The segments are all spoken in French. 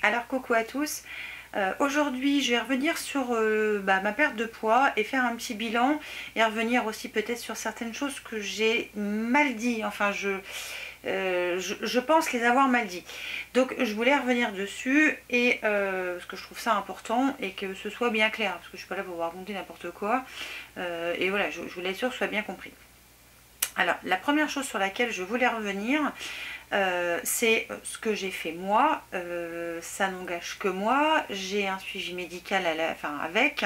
Alors coucou à tous, aujourd'hui je vais revenir sur ma perte de poids et faire un petit bilan et revenir aussi peut-être sur certaines choses que j'ai mal dit, enfin je pense les avoir mal dit. Donc je voulais revenir dessus et parce que je trouve ça important et que ce soit bien clair, parce que je suis pas là pour vous raconter n'importe quoi et voilà, je voulais être sûre que ce soit bien compris. Alors la première chose sur laquelle je voulais revenir, c'est ce que j'ai fait moi, ça n'engage que moi, j'ai un suivi médical avec,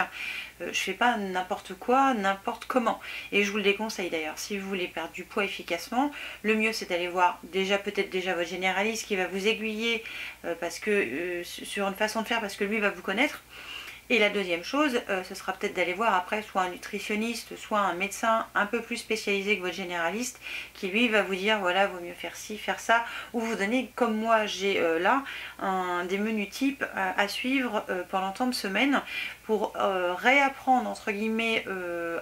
je fais pas n'importe quoi, n'importe comment. Et je vous le déconseille d'ailleurs, si vous voulez perdre du poids efficacement, le mieux c'est d'aller voir peut-être déjà votre généraliste qui va vous aiguiller sur une façon de faire parce que lui va vous connaître. Et la deuxième chose, ce sera peut-être d'aller voir après soit un nutritionniste, soit un médecin un peu plus spécialisé que votre généraliste, qui lui va vous dire voilà, vaut mieux faire ci, faire ça, ou vous donner, comme moi j'ai là, des menus types à suivre pendant tant de semaines pour réapprendre entre guillemets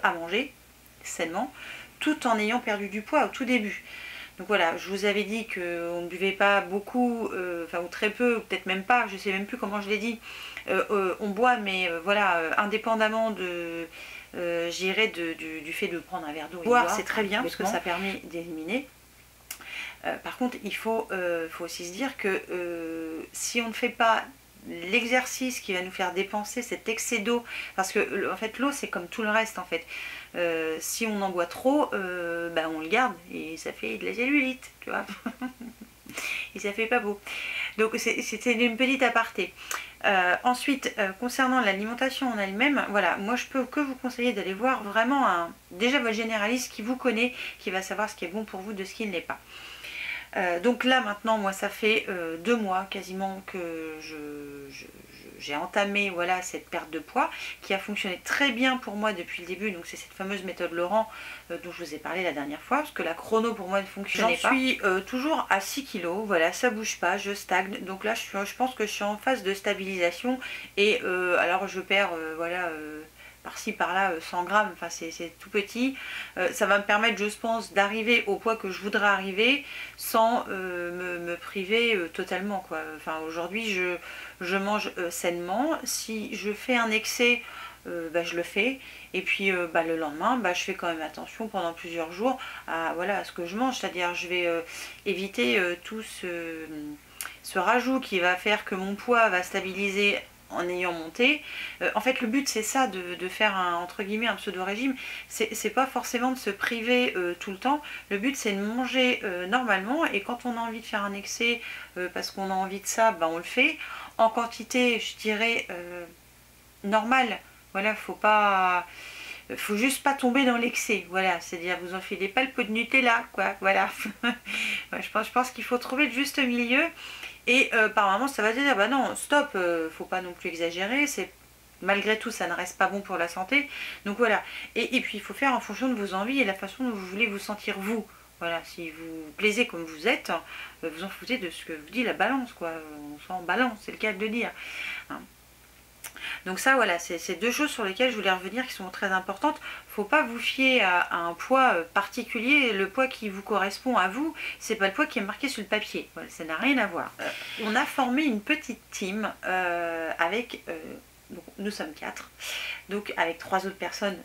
à manger sainement, tout en ayant perdu du poids au tout début. Donc voilà, je vous avais dit qu'on ne buvait pas beaucoup, ou très peu, ou peut-être même pas, je sais même plus comment je l'ai dit. On boit, mais voilà, indépendamment de, j'irais du fait de prendre un verre d'eau. Boire, c'est très bien parce que ça permet d'éliminer. Par contre, il faut aussi se dire que si on ne fait pas l'exercice qui va nous faire dépenser cet excès d'eau, parce que en fait l'eau c'est comme tout le reste en fait, si on en boit trop, on le garde et ça fait de la cellulite, tu vois. Et ça fait pas beau. Donc c'était une petite aparté. Ensuite, concernant l'alimentation en elle-même, voilà, moi je peux que vous conseiller d'aller voir vraiment déjà votre généraliste qui vous connaît, qui va savoir ce qui est bon pour vous de ce qui ne l'est pas. Donc là maintenant, moi ça fait 2 mois quasiment que j'ai entamé voilà, cette perte de poids qui a fonctionné très bien pour moi depuis le début. Donc c'est cette fameuse méthode Laurent dont je vous ai parlé la dernière fois, parce que la chrono pour moi ne fonctionnait pas. J'en suis toujours à 6 kg, voilà, ça bouge pas, je stagne. Donc là je pense que je suis en phase de stabilisation et alors je perds voilà par-ci par-là 100 grammes, enfin c'est tout petit. Ça va me permettre, je pense, d'arriver au poids que je voudrais arriver sans me priver totalement, quoi. Enfin aujourd'hui je mange sainement. Si je fais un excès, je le fais. Et puis le lendemain, je fais quand même attention pendant plusieurs jours à ce que je mange. C'est-à-dire je vais éviter tout ce rajout qui va faire que mon poids va stabiliser en ayant monté. En fait le but c'est ça, de faire entre guillemets un pseudo-régime. C'est pas forcément de se priver tout le temps. Le but c'est de manger normalement, et quand on a envie de faire un excès parce qu'on a envie de ça, on le fait en quantité, je dirais normale. Voilà, faut juste pas tomber dans l'excès, voilà, c'est-à-dire vous enfilez pas le pot de Nutella, quoi, voilà. je pense qu'il faut trouver le juste milieu. Et par moments ça va dire bah non stop, faut pas non plus exagérer, c'est malgré tout ça ne reste pas bon pour la santé. Donc voilà, et puis il faut faire en fonction de vos envies et la façon dont vous voulez vous sentir vous. Voilà, si vous plaisez comme vous êtes, vous en foutez de ce que vous dit la balance, quoi. On s'en balance, c'est le cas de le dire, hein. Donc ça voilà, c'est deux choses sur lesquelles je voulais revenir qui sont très importantes. Faut pas vous fier à un poids particulier. Le poids qui vous correspond à vous, c'est pas le poids qui est marqué sur le papier. Voilà, ça n'a rien à voir. On a formé une petite team avec, donc nous sommes 4, donc avec 3 autres personnes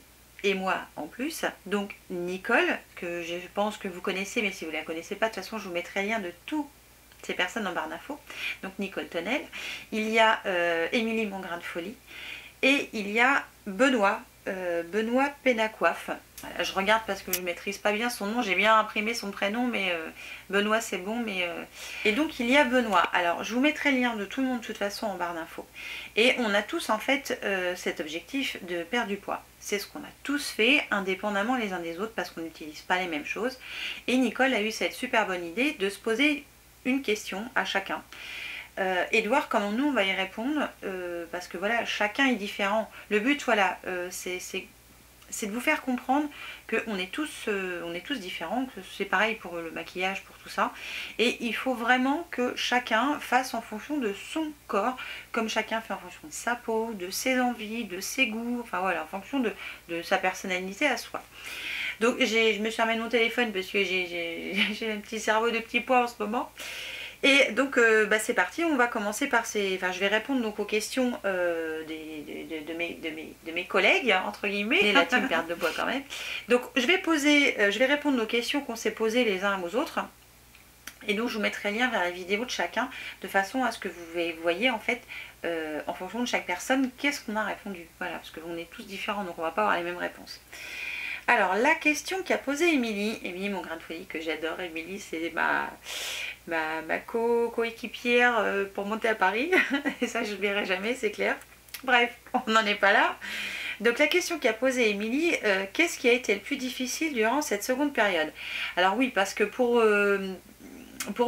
et moi en plus. Donc Nicole, que je pense que vous connaissez, mais si vous ne la connaissez pas, de toute façon je vous mettrai le lien de tout ces personnes en barre d'infos. Donc Nicole Tonnel, il y a Émilie Mongrain de Folie, et il y a Benoît Pénacoiffe. Voilà, je regarde parce que je ne maîtrise pas bien son nom, j'ai bien imprimé son prénom, mais Benoît c'est bon, Et donc il y a Benoît. Alors je vous mettrai le lien de tout le monde de toute façon en barre d'infos. Et on a tous en fait cet objectif de perdre du poids. C'est ce qu'on a tous fait, indépendamment les uns des autres, parce qu'on n'utilise pas les mêmes choses. Et Nicole a eu cette super bonne idée de se poser une question à chacun et de voir comment nous on va y répondre, parce que voilà, chacun est différent. Le but voilà, c'est de vous faire comprendre qu'on est tous différents, que c'est pareil pour le maquillage, pour tout ça, et il faut vraiment que chacun fasse en fonction de son corps, comme chacun fait en fonction de sa peau, de ses envies, de ses goûts, enfin voilà, en fonction de sa personnalité à soi. Donc je me suis remis mon téléphone parce que j'ai un petit cerveau de petit pois en ce moment. Et donc c'est parti, on va commencer par enfin je vais répondre donc aux questions de mes collègues, entre guillemets, et la team perte de poids quand même. Donc je vais répondre aux questions qu'on s'est posées les uns aux autres. Et donc je vous mettrai le lien vers la vidéo de chacun, de façon à ce que vous voyez en fait, en fonction de chaque personne, qu'est-ce qu'on a répondu. Voilà, parce qu'on est tous différents, donc on va pas avoir les mêmes réponses. Alors la question qu'a posée Émilie, mon grain de folie que j'adore, Émilie c'est ma coéquipière pour monter à Paris, et ça je ne l'oublierai jamais, c'est clair. Bref, on n'en est pas là. Donc la question qu'a posée Émilie, qu'est-ce qui a été le plus difficile durant cette seconde période? Alors oui, parce que pour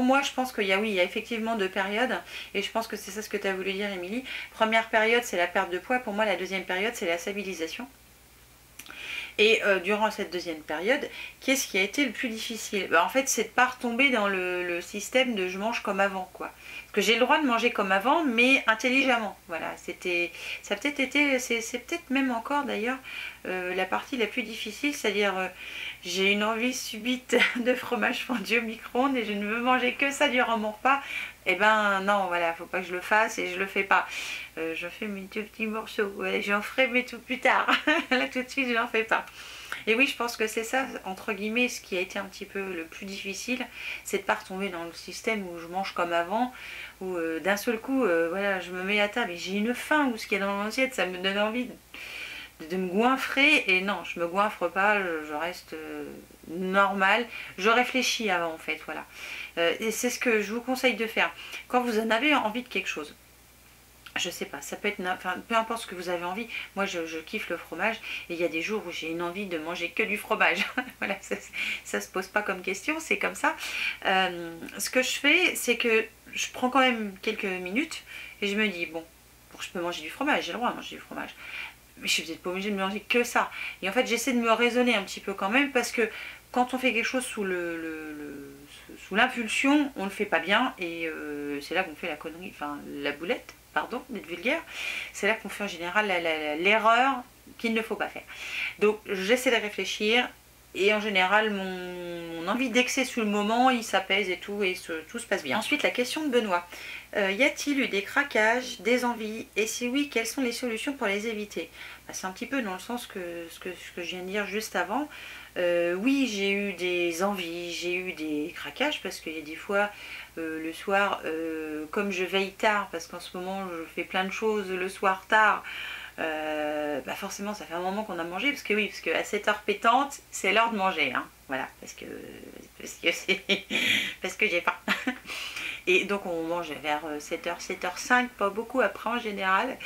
moi, je pense qu'il y a effectivement 2 périodes, et je pense que c'est ça ce que tu as voulu dire, Émilie. Première période, c'est la perte de poids. Pour moi, la deuxième période, c'est la stabilisation. Et durant cette deuxième période, qu'est-ce qui a été le plus difficile? En fait, c'est de ne pas retomber dans le système de je mange comme avant, quoi. Parce que j'ai le droit de manger comme avant, mais intelligemment. Voilà, ça a peut-être été, c'est peut-être même encore d'ailleurs la partie la plus difficile, c'est-à-dire j'ai une envie subite de fromage fondu au micro-ondes et je ne veux manger que ça durant mon repas. Eh ben non, voilà, faut pas que je le fasse et je le fais pas. Je fais mes tout petits morceaux, ouais, j'en ferai mais tout plus tard. Là tout de suite je n'en fais pas. Et oui, je pense que c'est ça, entre guillemets, ce qui a été un petit peu le plus difficile, c'est de ne pas retomber dans le système où je mange comme avant, où d'un seul coup, voilà, je me mets à table et j'ai une faim, ou ce qu'il y a dans l'assiette, ça me donne envie de me goinfrer, et non, je me goinfre pas, je reste normal, je réfléchis avant en fait, voilà. Et c'est ce que je vous conseille de faire. Quand vous en avez envie de quelque chose, je sais pas, ça peut être, enfin, peu importe ce que vous avez envie, moi je kiffe le fromage, et il y a des jours où j'ai une envie de manger que du fromage. Voilà, ça se pose pas comme question, c'est comme ça. Ce que je fais, c'est que je prends quand même quelques minutes, et je me dis, bon, je peux manger du fromage, j'ai le droit de manger du fromage, mais je suis peut-être pas obligée de manger que ça. Et en fait, j'essaie de me raisonner un petit peu quand même, parce que quand on fait quelque chose sous sous l'impulsion, on le fait pas bien, et c'est là qu'on fait la connerie, enfin la boulette, pardon d'être vulgaire, c'est là qu'on fait en général l'erreur qu'il ne faut pas faire. Donc j'essaie de réfléchir, et en général mon envie d'excès sous le moment, il s'apaise et tout, et tout se passe bien. Ensuite, la question de Benoît. Y a-t-il eu des craquages, des envies, et si oui, quelles sont les solutions pour les éviter? C'est un petit peu dans le sens que ce que je viens de dire juste avant. Oui, j'ai eu des envies, j'ai eu des craquages, parce qu'il y a des fois le soir, comme je veille tard, parce qu'en ce moment je fais plein de choses le soir tard, forcément ça fait un moment qu'on a mangé, parce que oui, parce qu'à cette heure pétante, c'est l'heure de manger, hein, voilà, parce que j'ai faim. Et donc on mange vers 7h, 7h05, pas beaucoup après en général.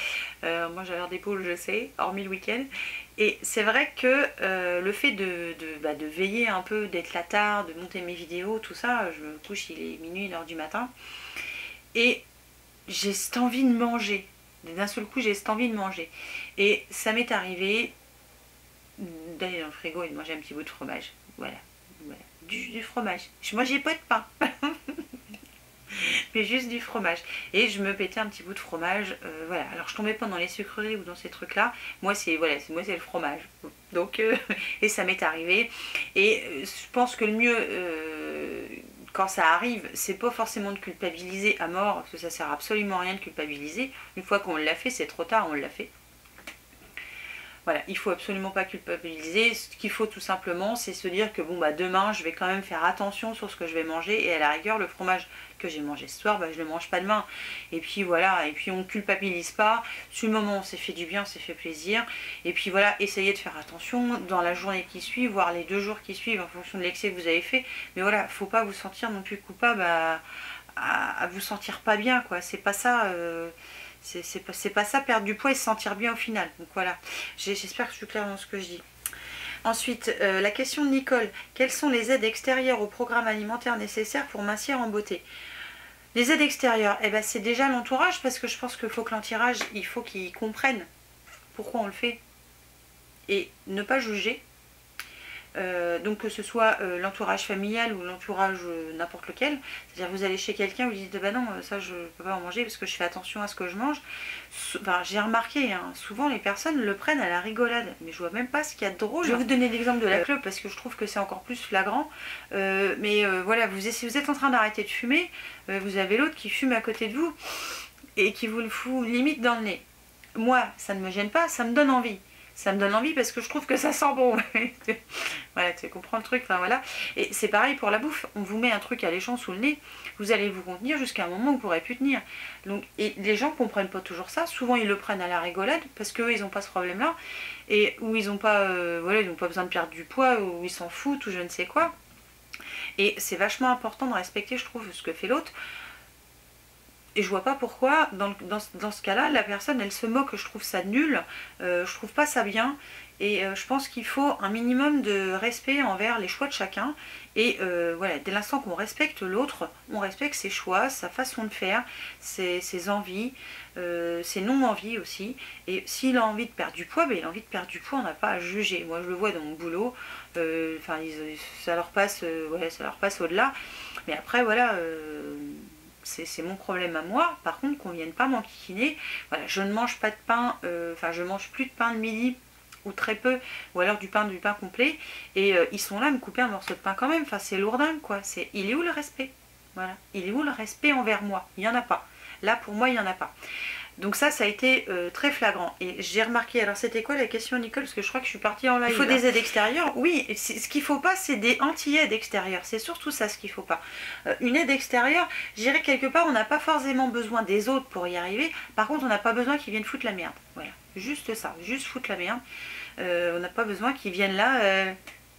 On mange à l'heure des poules, je sais, hormis le week-end. Et c'est vrai que le fait de veiller un peu, d'être là tard, de monter mes vidéos, tout ça, je me couche, il est minuit, 1h du matin. Et j'ai cette envie de manger. D'un seul coup, j'ai cette envie de manger. Et ça m'est arrivé d'aller dans le frigo et de manger un petit bout de fromage. Voilà. Du fromage. Je mangeais pas de pain. Mais juste du fromage, et je me pétais un petit bout de fromage, voilà. Alors je tombais pas dans les sucreries ou dans ces trucs là, moi c'est le fromage, donc et ça m'est arrivé, et je pense que le mieux quand ça arrive, c'est pas forcément de culpabiliser à mort, parce que ça sert absolument à rien de culpabiliser. Une fois qu'on l'a fait, c'est trop tard, on l'a fait. Voilà, il faut absolument pas culpabiliser. Ce qu'il faut tout simplement, c'est se dire que bon demain, je vais quand même faire attention sur ce que je vais manger, et à la rigueur, le fromage que j'ai mangé ce soir, je le mange pas demain. Et puis voilà, et puis on ne culpabilise pas. Sur le moment, on s'est fait du bien, on s'est fait plaisir. Et puis voilà, essayez de faire attention dans la journée qui suit, voire les 2 jours qui suivent, en fonction de l'excès que vous avez fait. Mais voilà, faut pas vous sentir non plus coupable à vous sentir pas bien, quoi. C'est pas ça. C'est pas ça, perdre du poids et se sentir bien au final. Donc voilà, j'espère que je suis claire dans ce que je dis. Ensuite, la question de Nicole. Quelles sont les aides extérieures au programme alimentaire nécessaires pour mincir en beauté? Les aides extérieures, c'est déjà l'entourage, parce que je pense qu'il faut que l'entourage, il faut qu'il comprenne pourquoi on le fait. Et ne pas juger. Donc que ce soit l'entourage familial ou l'entourage n'importe lequel, c'est-à-dire vous allez chez quelqu'un, vous dites bah non ça je peux pas en manger parce que je fais attention à ce que je mange. Enfin, j'ai remarqué, hein, souvent les personnes le prennent à la rigolade, mais je vois même pas ce qu'il y a de drôle. Je vais vous donner l'exemple de la clope parce que je trouve que c'est encore plus flagrant. Voilà, si vous êtes en train d'arrêter de fumer, vous avez l'autre qui fume à côté de vous et qui vous le fout limite dans le nez. Moi, ça ne me gêne pas, ça me donne envie. Ça me donne envie parce que je trouve que ça sent bon. Voilà, tu comprends le truc, enfin voilà. Et c'est pareil pour la bouffe. On vous met un truc alléchant sous le nez, vous allez vous contenir jusqu'à un moment où vous ne pourrez plus tenir. Donc, et les gens ne comprennent pas toujours ça. Souvent, ils le prennent à la rigolade parce qu'eux, ils n'ont pas ce problème-là. Et où ils n'ont pas, voilà, ils n'ont pas besoin de perdre du poids, ou ils s'en foutent, ou je ne sais quoi. Et c'est vachement important de respecter, je trouve, ce que fait l'autre. Et je vois pas pourquoi, dans ce cas-là, la personne, elle se moque. Je trouve ça nul, je trouve pas ça bien. Et je pense qu'il faut un minimum de respect envers les choix de chacun. Et voilà, dès l'instant qu'on respecte l'autre, on respecte ses choix, sa façon de faire, ses envies, ses non-envies aussi. Et s'il a envie de perdre du poids, ben, il a envie de perdre du poids, on n'a pas à juger. Moi, je le vois dans mon boulot, ça leur passe, ouais, ça leur passe au-delà. Mais après, voilà... c'est mon problème à moi. Par contre, qu'on ne vienne pas m'enquiquiner. Voilà, je ne mange pas de pain, enfin je mange plus de pain le midi, ou très peu, ou alors du pain complet. Et ils sont là à me couper un morceau de pain quand même. Enfin, c'est lourdingue, quoi. Il est où le respect? Voilà. Il est où le respect envers moi? Il n'y en a pas. Là, pour moi, il n'y en a pas. Donc ça a été très flagrant. Et j'ai remarqué, alors c'était quoi la question, Nicole? Parce que je crois que je suis partie en live. Il faut des aides extérieures. Oui, ce qu'il ne faut pas, c'est des anti-aides extérieures. C'est surtout ça ce qu'il ne faut pas. Une aide extérieure, je dirais quelque part, on n'a pas forcément besoin des autres pour y arriver. Par contre, on n'a pas besoin qu'ils viennent foutre la merde. Voilà, juste ça, juste foutre la merde. On n'a pas besoin qu'ils viennent là.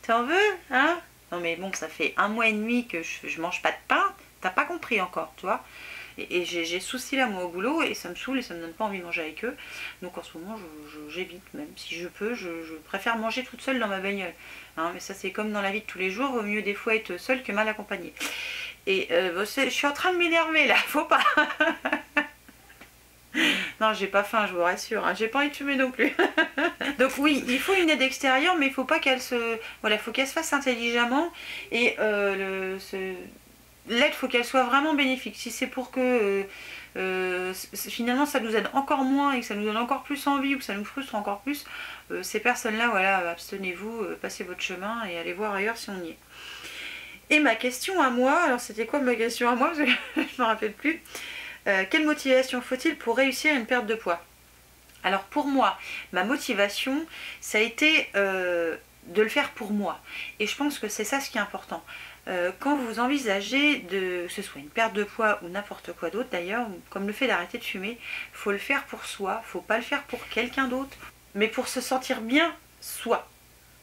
T'en veux, hein? Non mais bon, ça fait 1 mois et demi que je mange pas de pain. T'as pas compris encore, tu vois? Et j'ai ce souci là moi au boulot et ça me saoule et ça me donne pas envie de manger avec eux. Donc en ce moment j'évite, même si je peux, je préfère manger toute seule dans ma bagnole. Hein, mais ça c'est comme dans la vie de tous les jours, vaut mieux des fois être seule que mal accompagnée. Et je suis en train de m'énerver là, faut pas. Non, j'ai pas faim, je vous rassure, hein. J'ai pas envie de fumer non plus. Donc oui, il faut une aide extérieure, mais il faut pas qu'elle se... Voilà, faut qu'elle se fasse intelligemment et l'aide, faut qu'elle soit vraiment bénéfique. Si c'est pour que finalement ça nous aide encore moins et que ça nous donne encore plus envie ou que ça nous frustre encore plus, ces personnes-là, voilà, abstenez-vous, passez votre chemin et allez voir ailleurs si on y est. Et ma question à moi, alors c'était quoi ma question à moi? Parce que je me rappelle plus. Quelle motivation faut-il pour réussir une perte de poids? Alors pour moi, ma motivation, ça a été de le faire pour moi. Et je pense que c'est ça ce qui est important. Quand vous envisagez que ce soit une perte de poids ou n'importe quoi d'autre d'ailleurs, comme le fait d'arrêter de fumer, il faut le faire pour soi, il ne faut pas le faire pour quelqu'un d'autre, mais pour se sentir bien soi.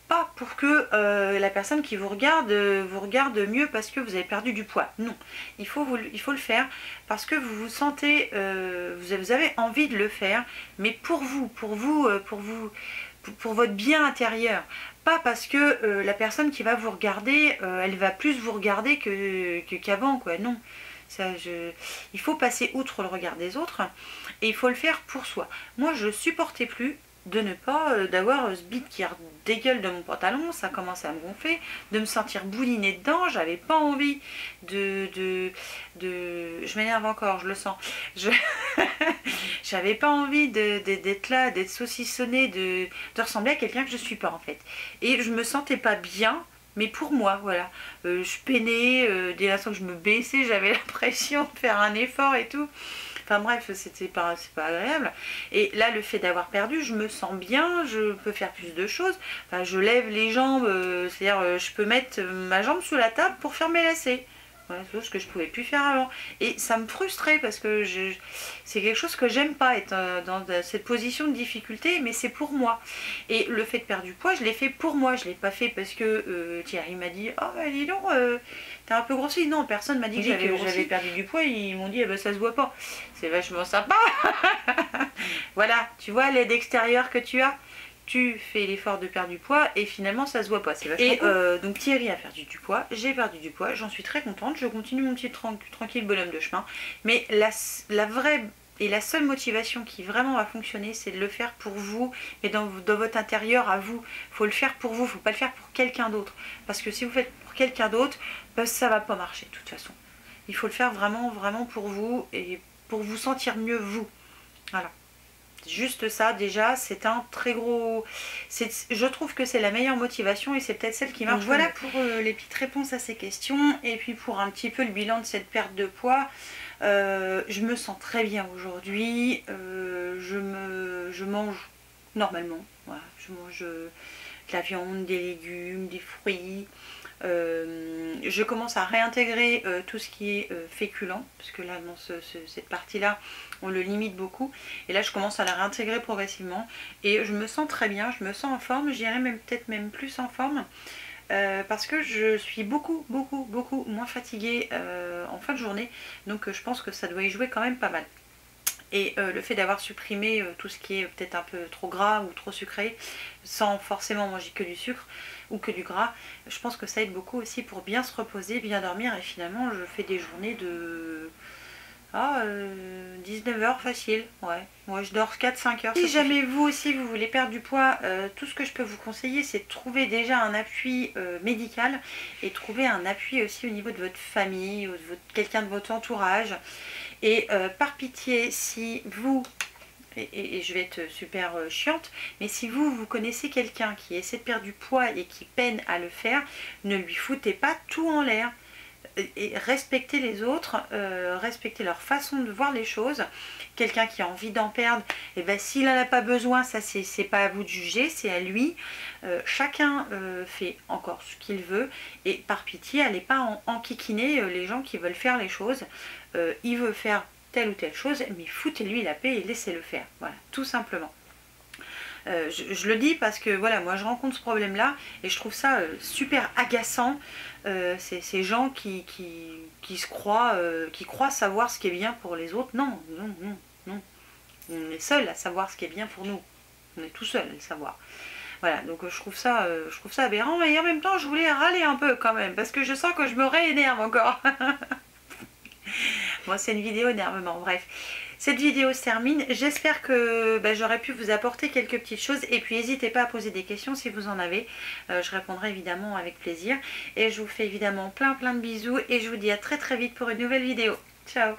Pas pour que la personne qui vous regarde mieux parce que vous avez perdu du poids. Non, il faut le faire parce que vous vous sentez, vous avez envie de le faire, mais pour votre bien intérieur. Pas parce que la personne qui va vous regarder, elle va plus vous regarder qu'avant, quoi. Non. Il faut passer outre le regard des autres et il faut le faire pour soi. Moi, je supportais plus de ne pas d'avoir ce bide qui dégueule de mon pantalon, ça commençait à me gonfler, de me sentir boulinée dedans, j'avais pas envie je m'énerve encore, je le sens, j'avais pas envie d'être là, d'être saucissonnée, de ressembler à quelqu'un que je suis pas en fait, et je me sentais pas bien, mais pour moi, voilà, je peinais, dès l'instant que je me baissais, j'avais l'impression de faire un effort et tout. Enfin bref, c'est pas agréable. Et là, le fait d'avoir perdu, je me sens bien, je peux faire plus de choses. Enfin, je lève les jambes, c'est-à-dire je peux mettre ma jambe sous la table pour faire mes lacets. Voilà, c'est ce que je pouvais plus faire avant. Et ça me frustrait parce que c'est quelque chose que j'aime pas, être dans cette position de difficulté, mais c'est pour moi. Et le fait de perdre du poids, je l'ai fait pour moi. Je l'ai pas fait parce que Thierry m'a dit « Oh bah dis donc, t'es un peu grossi ». Non, personne m'a dit que j'avais perdu du poids. Ils m'ont dit « Eh ben ça se voit pas ». C'est vachement sympa. Voilà, tu vois l'aide extérieure que tu as. Tu fais l'effort de perdre du poids et finalement ça se voit pas. Et cool. Donc Thierry a perdu du poids, j'ai perdu du poids, j'en suis très contente, je continue mon petit tranquille bonhomme de chemin. Mais la vraie Et la seule motivation qui vraiment va fonctionner, c'est de le faire pour vous, mais dans votre intérieur à vous. Il faut le faire pour vous, il ne faut pas le faire pour quelqu'un d'autre. Parce que si vous faites pour quelqu'un d'autre, ben, ça ne va pas marcher de toute façon. Il faut le faire vraiment, vraiment pour vous et pour vous sentir mieux vous. Voilà. Juste ça déjà, c'est un très gros... Je trouve que c'est la meilleure motivation et c'est peut-être celle qui marche. Donc voilà pour les petites réponses à ces questions. Et puis pour un petit peu le bilan de cette perte de poids. Je me sens très bien aujourd'hui. Je mange normalement. Voilà, je mange de la viande, des légumes, des fruits. Je commence à réintégrer tout ce qui est féculent, parce que là dans cette partie là on le limite beaucoup, et là je commence à la réintégrer progressivement et je me sens très bien, je me sens en forme, je dirais même peut-être même plus en forme, parce que je suis beaucoup moins fatiguée en fin de journée, donc je pense que ça doit y jouer quand même pas mal. Et le fait d'avoir supprimé tout ce qui est peut-être un peu trop gras ou trop sucré, sans forcément manger que du sucre ou que du gras, je pense que ça aide beaucoup aussi pour bien se reposer, bien dormir. Et finalement, je fais des journées de 19 heures facile. Ouais, moi je dors 4-5 heures. Si jamais vous aussi vous voulez perdre du poids, tout ce que je peux vous conseiller, c'est de trouver déjà un appui médical et trouver un appui aussi au niveau de votre famille, ou de quelqu'un de votre entourage. Et par pitié, si vous, et je vais être super chiante, mais si vous connaissez quelqu'un qui essaie de perdre du poids et qui peine à le faire, ne lui foutez pas tout en l'air. Et respectez les autres, respectez leur façon de voir les choses. Quelqu'un qui a envie d'en perdre, et ben, s'il n'en a pas besoin, ça c'est pas à vous de juger, c'est à lui. Chacun fait encore ce qu'il veut, et par pitié, allez pas enquiquiner les gens qui veulent faire les choses. Il veut faire telle ou telle chose, mais foutez-lui la paix et laissez-le faire. Voilà, tout simplement. Je le dis parce que voilà, moi je rencontre ce problème là et je trouve ça super agaçant, ces gens qui se croient, qui croient savoir ce qui est bien pour les autres. Non, on est seul à savoir ce qui est bien pour nous, on est tout seul à le savoir. Voilà, donc je trouve ça aberrant, et en même temps je voulais râler un peu quand même parce que je sens que je me réénerve encore. Bon, c'est une vidéo énervement, bref. Cette vidéo se termine. J'espère que j'aurais pu vous apporter quelques petites choses. Et puis n'hésitez pas à poser des questions si vous en avez. Je répondrai évidemment avec plaisir. Et je vous fais évidemment plein de bisous. Et je vous dis à très vite pour une nouvelle vidéo. Ciao!